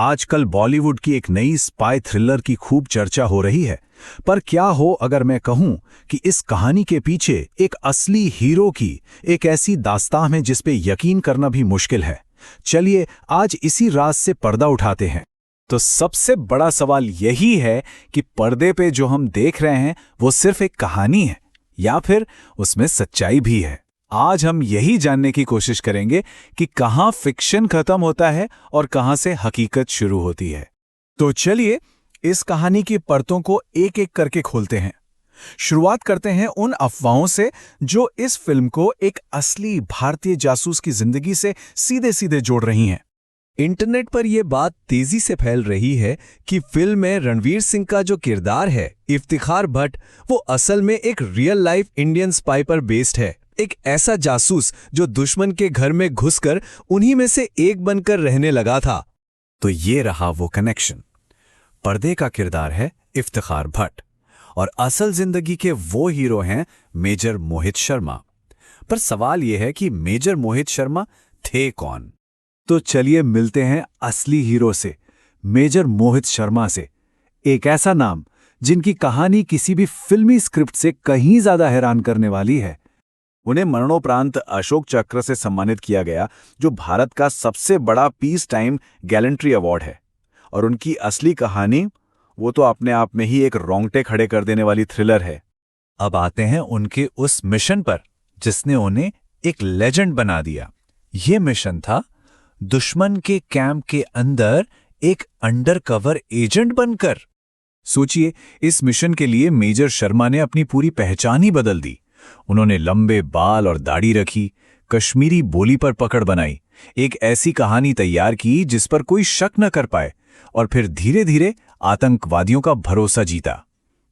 आजकल बॉलीवुड की एक नई स्पाई थ्रिलर की खूब चर्चा हो रही है। पर क्या हो अगर मैं कहूं कि इस कहानी के पीछे एक असली हीरो की एक ऐसी दास्तान है जिस पे यकीन करना भी मुश्किल है। चलिए आज इसी राज से पर्दा उठाते हैं। तो सबसे बड़ा सवाल यही है कि पर्दे पे जो हम देख रहे हैं वो सिर्फ एक कहानी है या फिर उसमें सच्चाई भी है। आज हम यही जानने की कोशिश करेंगे कि कहां फिक्शन खत्म होता है और कहां से हकीकत शुरू होती है। तो चलिए इस कहानी की परतों को एक एक करके खोलते हैं। शुरुआत करते हैं उन अफवाहों से जो इस फिल्म को एक असली भारतीय जासूस की जिंदगी से सीधे सीधे जोड़ रही हैं। इंटरनेट पर यह बात तेजी से फैल रही है कि फिल्म में रणवीर सिंह का जो किरदार है इफ्तिखार भट्ट, वो असल में एक रियल लाइफ इंडियन स्पाई पर बेस्ड है। एक ऐसा जासूस जो दुश्मन के घर में घुसकर उन्हीं में से एक बनकर रहने लगा था। तो ये रहा वो कनेक्शन। पर्दे का किरदार है इफ्तिखार भट्ट और असल जिंदगी के वो हीरो हैं मेजर मोहित शर्मा। पर सवाल यह है कि मेजर मोहित शर्मा थे कौन? तो चलिए मिलते हैं असली हीरो से, मेजर मोहित शर्मा से। एक ऐसा नाम जिनकी कहानी किसी भी फिल्मी स्क्रिप्ट से कहीं ज्यादा हैरान करने वाली है। उन्हें मरणोपरांत अशोक चक्र से सम्मानित किया गया, जो भारत का सबसे बड़ा पीस टाइम गैलेंट्री अवार्ड है। और उनकी असली कहानी वो तो अपने आप में ही एक रोंगटे खड़े कर देने वाली थ्रिलर है। अब आते हैं उनके उस मिशन पर जिसने उन्हें एक लेजेंड बना दिया। ये मिशन था दुश्मन के कैंप के अंदर एक अंडरकवर एजेंट बनकर। सोचिए, इस मिशन के लिए मेजर शर्मा ने अपनी पूरी पहचान ही बदल दी। उन्होंने लंबे बाल और दाढ़ी रखी, कश्मीरी बोली पर पकड़ बनाई, एक ऐसी कहानी तैयार की जिस पर कोई शक न कर पाए, और फिर धीरे धीरे आतंकवादियों का भरोसा जीता।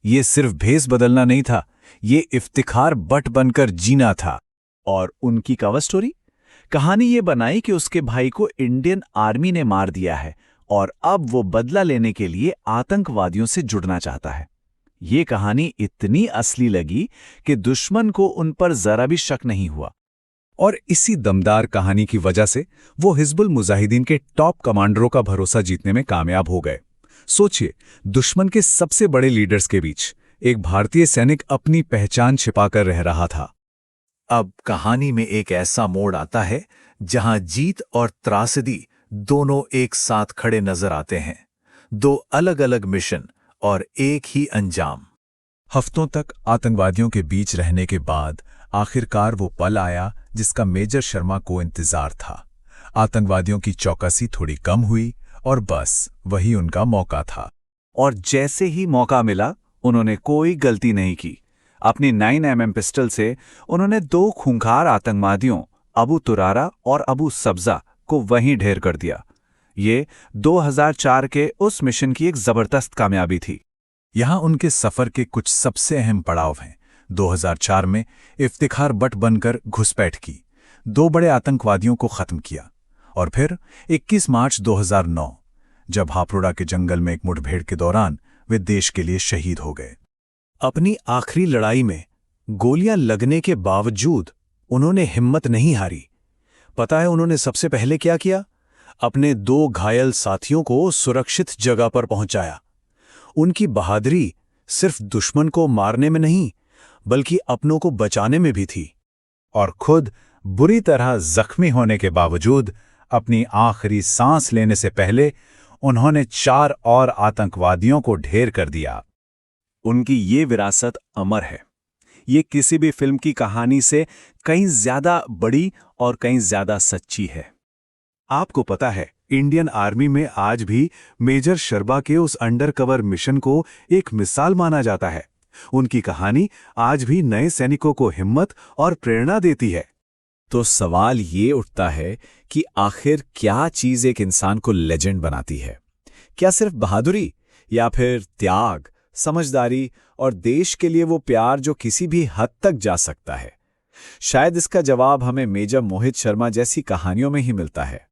ये सिर्फ भेस बदलना नहीं था, ये इफ्तिखार भट्ट बनकर जीना था। और उनकी कवर स्टोरी कहानी ये बनाई कि उसके भाई को इंडियन आर्मी ने मार दिया है और अब वो बदला लेने के लिए आतंकवादियों से जुड़ना चाहता है। ये कहानी इतनी असली लगी कि दुश्मन को उन पर जरा भी शक नहीं हुआ। और इसी दमदार कहानी की वजह से वो हिजबुल मुजाहिदीन के टॉप कमांडरों का भरोसा जीतने में कामयाब हो गए। सोचिए, दुश्मन के सबसे बड़े लीडर्स के बीच एक भारतीय सैनिक अपनी पहचान छिपाकर रह रहा था। अब कहानी में एक ऐसा मोड़ आता है जहां जीत और त्रासदी दोनों एक साथ खड़े नजर आते हैं। दो अलग अलग मिशन और एक ही अंजाम। हफ्तों तक आतंकवादियों के बीच रहने के बाद आखिरकार वो पल आया जिसका मेजर शर्मा को इंतजार था। आतंकवादियों की चौकसी थोड़ी कम हुई और बस वही उनका मौका था। और जैसे ही मौका मिला उन्होंने कोई गलती नहीं की। अपनी 9mm पिस्टल से उन्होंने दो खूंखार आतंकवादियों अबू तुरारा और अबू सब्जा को वहीं ढेर कर दिया। ये 2004 के उस मिशन की एक जबरदस्त कामयाबी थी। यहां उनके सफर के कुछ सबसे अहम पड़ाव हैं। 2004 में इफ्तिखार भट्ट बनकर घुसपैठ की, दो बड़े आतंकवादियों को खत्म किया। और फिर 21 मार्च 2009 जब हापुड़ा के जंगल में एक मुठभेड़ के दौरान वे देश के लिए शहीद हो गए। अपनी आखिरी लड़ाई में गोलियां लगने के बावजूद उन्होंने हिम्मत नहीं हारी। पता है उन्होंने सबसे पहले क्या किया? अपने दो घायल साथियों को सुरक्षित जगह पर पहुंचाया। उनकी बहादुरी सिर्फ दुश्मन को मारने में नहीं बल्कि अपनों को बचाने में भी थी। और खुद बुरी तरह जख्मी होने के बावजूद अपनी आखिरी सांस लेने से पहले उन्होंने 4 और आतंकवादियों को ढेर कर दिया। उनकी ये विरासत अमर है। ये किसी भी फिल्म की कहानी से कहीं ज्यादा बड़ी और कहीं ज्यादा सच्ची है। आपको पता है, इंडियन आर्मी में आज भी मेजर शर्मा के उस अंडरकवर मिशन को एक मिसाल माना जाता है। उनकी कहानी आज भी नए सैनिकों को हिम्मत और प्रेरणा देती है। तो सवाल ये उठता है कि आखिर क्या चीज एक इंसान को लेजेंड बनाती है? क्या सिर्फ बहादुरी या फिर त्याग, समझदारी और देश के लिए वो प्यार जो किसी भी हद तक जा सकता है? शायद इसका जवाब हमें मेजर मोहित शर्मा जैसी कहानियों में ही मिलता है।